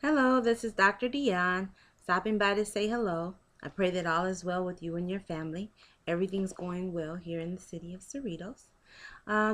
Hello, this is Dr. Dione, stopping by to say hello. I pray that all is well with you and your family. Everything's going well here in the city of Cerritos.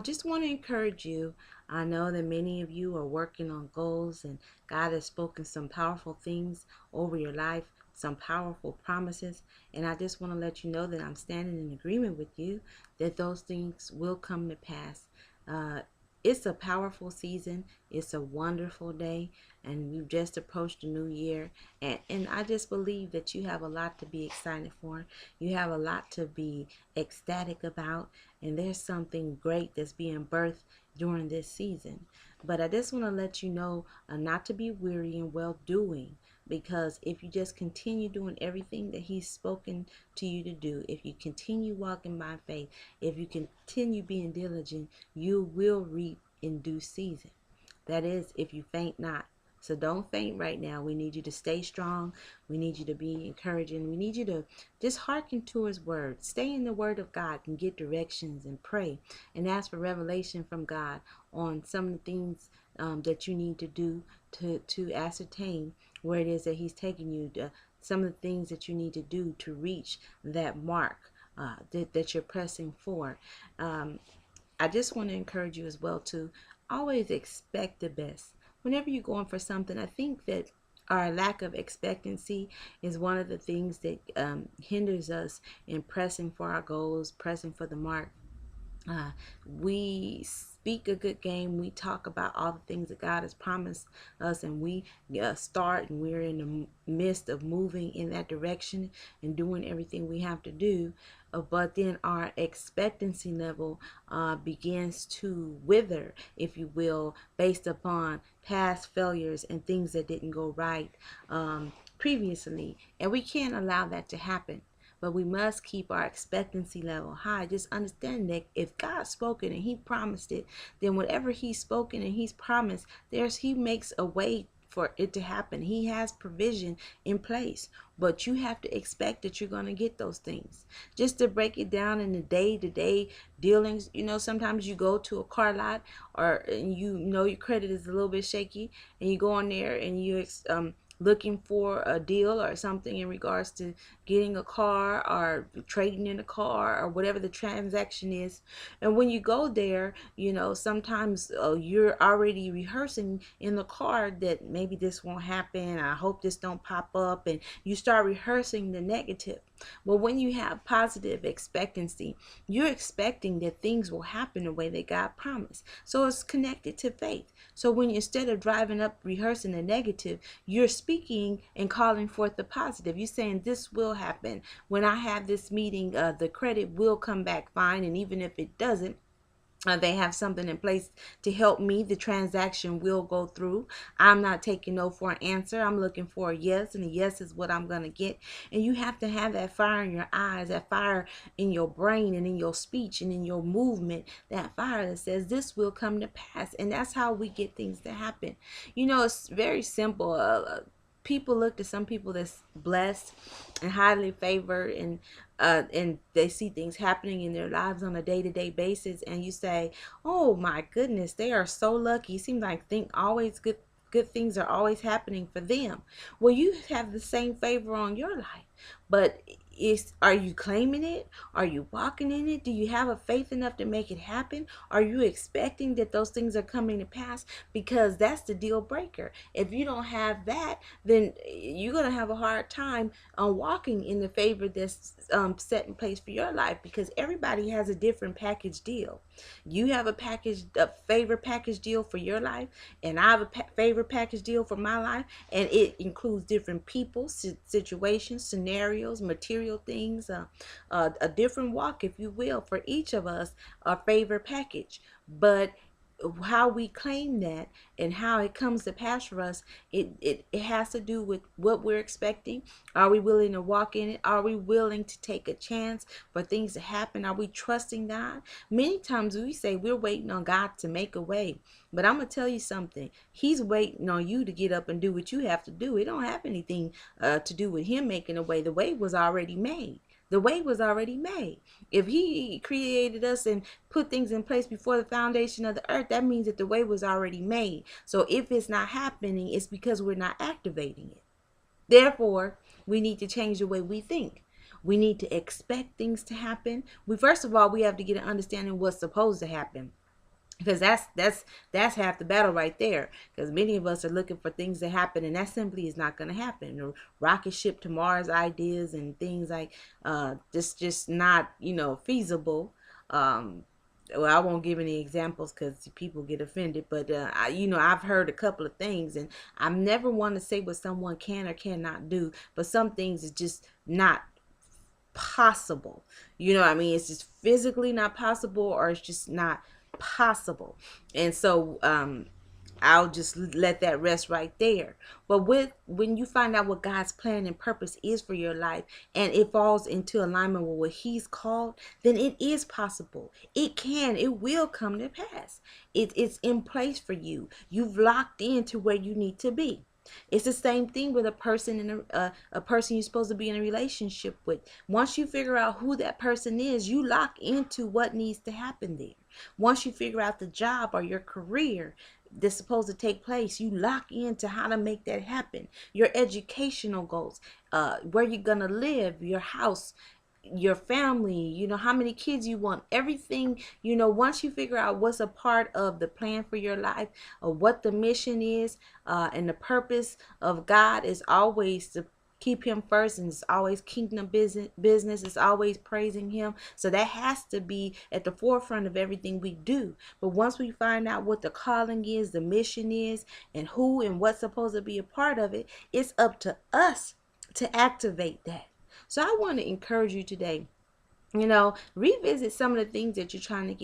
Just want to encourage you. I know that many of you are working on goals, and God has spoken some powerful things over your life, some powerful promises. And I just want to let you know that I'm standing in agreement with you that those things will come to pass. Uh, it's a powerful season. It's a wonderful day, and we've just approached the new year. And I just believe that you have a lot to be excited for. You have a lot to be ecstatic about, and there's something great that's being birthed during this season. But I just want to let you know not to be weary in well doing, because if you just continue doing everything that He's spoken to you to do, if you continue walking by faith, if you continue being diligent, you will reap in due season. That is, if you faint not. So don't faint right now. We need you to stay strong. We need you to be encouraging. We need you to just hearken to His word. Stay in the word of God and get directions and pray and ask for revelation from God on some of the things that you need to do to ascertain where it is that He's taking you, some of the things that you need to do to reach that mark that you're pressing for. Um, I just want to encourage you as well to always expect the best. Whenever you're going for something, I think that our lack of expectancy is one of the things that hinders us in pressing for our goals, pressing for the mark. uh, we speak a good game. We talk about all the things that God has promised us, and we start, and we're in the midst of moving in that direction and doing everything we have to do. But then our expectancy level begins to wither, if you will, based upon past failures and things that didn't go right previously. And we can't allow that to happen, but we must keep our expectancy level high. Just understand that if God's spoken and He promised it, then whatever He's spoken and He's promised, He makes a way for it to happen. He has provision in place, but you have to expect that you're going to get those things. Just to break it down in the day-to-day dealings, sometimes you go to a car lot, or your credit is a little bit shaky, and you go on there and looking for a deal or something in regards to getting a car or trading in a car or whatever the transaction is. And when you go there, sometimes you're already rehearsing in the car that maybe this won't happen. I hope this don't pop up. And you start rehearsing the negative. But when you have positive expectancy, you're expecting that things will happen the way that God promised. So it's connected to faith. So when instead of driving up rehearsing the negative, you're speaking and calling forth the positive. You're saying this will happen. When I have this meeting, the credit will come back fine. And even if it doesn't, they have something in place to help me. The transaction will go through. I'm not taking no for an answer. I'm looking for a yes, and a yes is what I'm going to get. And you have to have that fire in your eyes, that fire in your brain and in your speech and in your movement, that fire that says this will come to pass. And that's how we get things to happen. It's very simple. People look to some people that's blessed and highly favored, and they see things happening in their lives on a day-to-day basis, and you say, oh my goodness, they are so lucky. It seems like always good things are always happening for them. Well, you have the same favor on your life, but are you claiming it? Are you walking in it? Do you have a faith enough to make it happen? Are you expecting that those things are coming to pass? Because that's the deal breaker. If you don't have that, then you're going to have a hard time walking in the favor that's set in place for your life, because everybody has a different package deal. You have a favor package deal for your life, and I have a favor package deal for my life, and it includes different people, situations, scenarios, material things, a different walk, if you will, for each of us, a favor package. But how we claim that and how it comes to pass for us, it has to do with what we're expecting. Are we willing to walk in it? Are we willing to take a chance for things to happen? Are we trusting God? Many times we say we're waiting on God to make a way, but I'm gonna tell you something. He's waiting on you to get up and do what you have to do. It don't have anything to do with Him making a way. The way was already made. The way was already made. If he created us and put things in place before the foundation of the earth, that means that the way was already made. So if it's not happening, it's because we're not activating it. Therefore, we need to change the way we think. We need to expect things to happen. We first of all, we have to get an understanding of what's supposed to happen, because that's half the battle right there, because many of us are looking for things to happen, and that simply is not going to happen. The rocket ship to Mars ideas and things like this just not feasible. Well, I won't give any examples because people get offended, but I've heard a couple of things, and I never want to say what someone can or cannot do, but some things is just not possible. You know what I mean? It's just physically not possible, or it's just not possible. And so I'll just let that rest right there. But when you find out what God's plan and purpose is for your life, and it falls into alignment with what He's called, then it is possible. It will come to pass. It's in place for you. You've locked into where you need to be. It's the same thing with a person in a person you're supposed to be in a relationship with. Once you figure out who that person is, you lock into what needs to happen there. Once you figure out the job or your career that's supposed to take place, you lock into how to make that happen. Your educational goals, where you're gonna live, your house, your family, how many kids you want, everything. Once you figure out what's a part of the plan for your life, or what the mission is, and the purpose of God is always to keep Him first, and it's always kingdom business, it's always praising Him. So that has to be at the forefront of everything we do. But once we find out what the calling is, the mission is, and who and what's supposed to be a part of it, it's up to us to activate that. So I want to encourage you today, revisit some of the things that you're trying to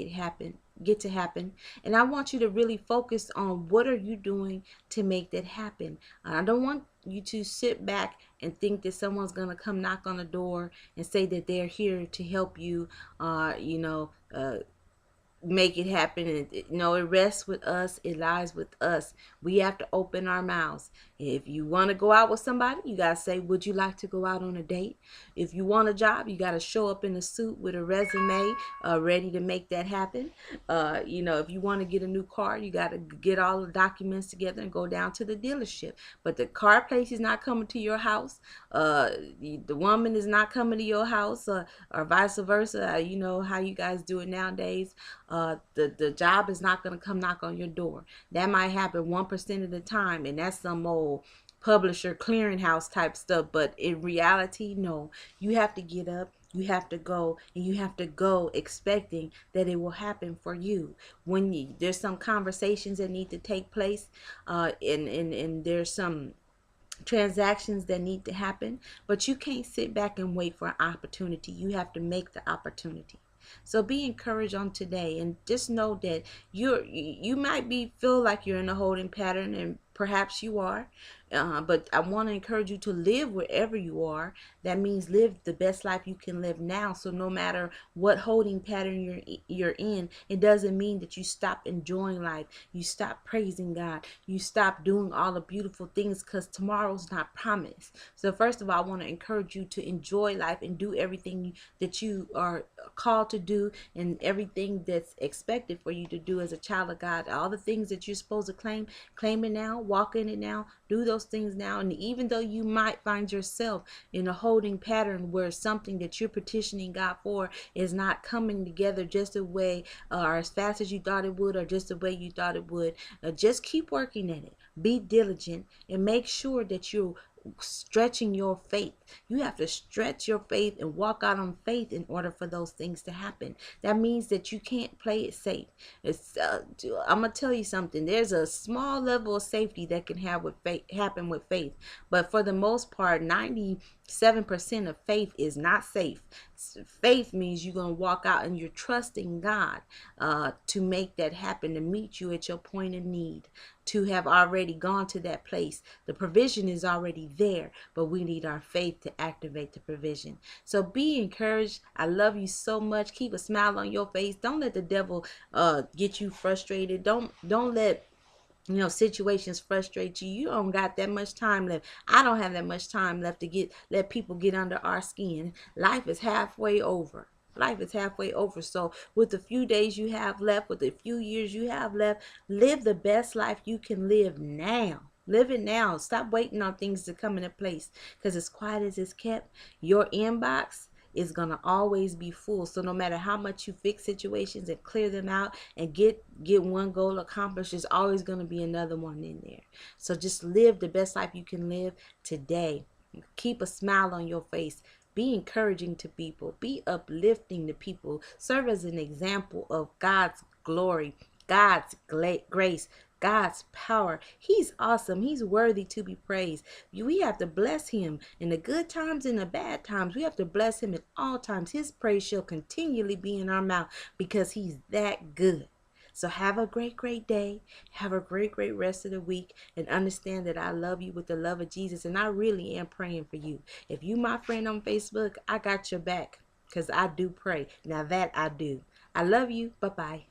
get to happen. And I want you to really focus on what are you doing to make that happen. I don't want you to sit back and think that someone's going to come knock on the door and say that they're here to help you, make it happen. And it rests with us, it lies with us. We have to open our mouths. If you want to go out with somebody, you got to say, would you like to go out on a date? If you want a job, you got to show up in a suit with a resume, ready to make that happen. If you want to get a new car, you got to get all the documents together and go down to the dealership. But the car place is not coming to your house. The woman is not coming to your house, or vice versa. You know how you guys do it nowadays. The job is not going to come knock on your door. That might happen 1% of the time, and that's some old publisher clearinghouse type stuff. But in reality, no. You have to get up, you have to go, and you have to go expecting that it will happen for you. There's some conversations that need to take place, and there's some transactions that need to happen, but you can't sit back and wait for an opportunity. You have to make the opportunity. So be encouraged on today, and just know that you might feel like you're in a holding pattern, and perhaps you are, but I want to encourage you to live wherever you are. That means live the best life you can live now. So no matter what holding pattern you're in, it doesn't mean that you stop enjoying life, you stop praising God, you stop doing all the beautiful things, because tomorrow's not promised. So first of all, I want to encourage you to enjoy life and do everything that you are called to do, and everything that's expected for you to do as a child of God. All the things that you're supposed to claim it now, walk in it now, do those things now. And even though you might find yourself in a holding pattern where something that you're petitioning God for is not coming together just the way, or as fast as you thought it would, or just the way you thought it would, just keep working at it. Be diligent and make sure that you're stretching your faith. You have to stretch your faith and walk out on faith in order for those things to happen. That means that you can't play it safe. I'm gonna tell you something. There's a small level of safety that can happen with faith, but for the most part, 97% of faith is not safe. Faith means you're gonna walk out and you're trusting God to make that happen, to meet you at your point of need, to have already gone to that place. The provision is already there, but we need our faith to activate the provision. So be encouraged. I love you so much. Keep a smile on your face. Don't let the devil get you frustrated. Don't let situations frustrate you. You don't got that much time left. I don't have that much time left to let people get under our skin. Life is halfway over. Life is halfway over. So with the few days you have left, with the few years you have left, live the best life you can live now. Live it now. Stop waiting on things to come into place. Because as quiet as it's kept, your inbox is gonna always be full. So no matter how much you fix situations and clear them out and get one goal accomplished, there's always gonna be another one in there. So just live the best life you can live today. Keep a smile on your face. Be encouraging to people. Be uplifting to people. Serve as an example of God's glory, God's grace, God's power. He's awesome. He's worthy to be praised. We have to bless him in the good times and the bad times. We have to bless him at all times. His praise shall continually be in our mouth because he's that good. So have a great, great day. Have a great, great rest of the week. And understand that I love you with the love of Jesus. And I really am praying for you. If you my friend on Facebook, I got your back. Because I do pray. Now that I do. I love you. Bye-bye.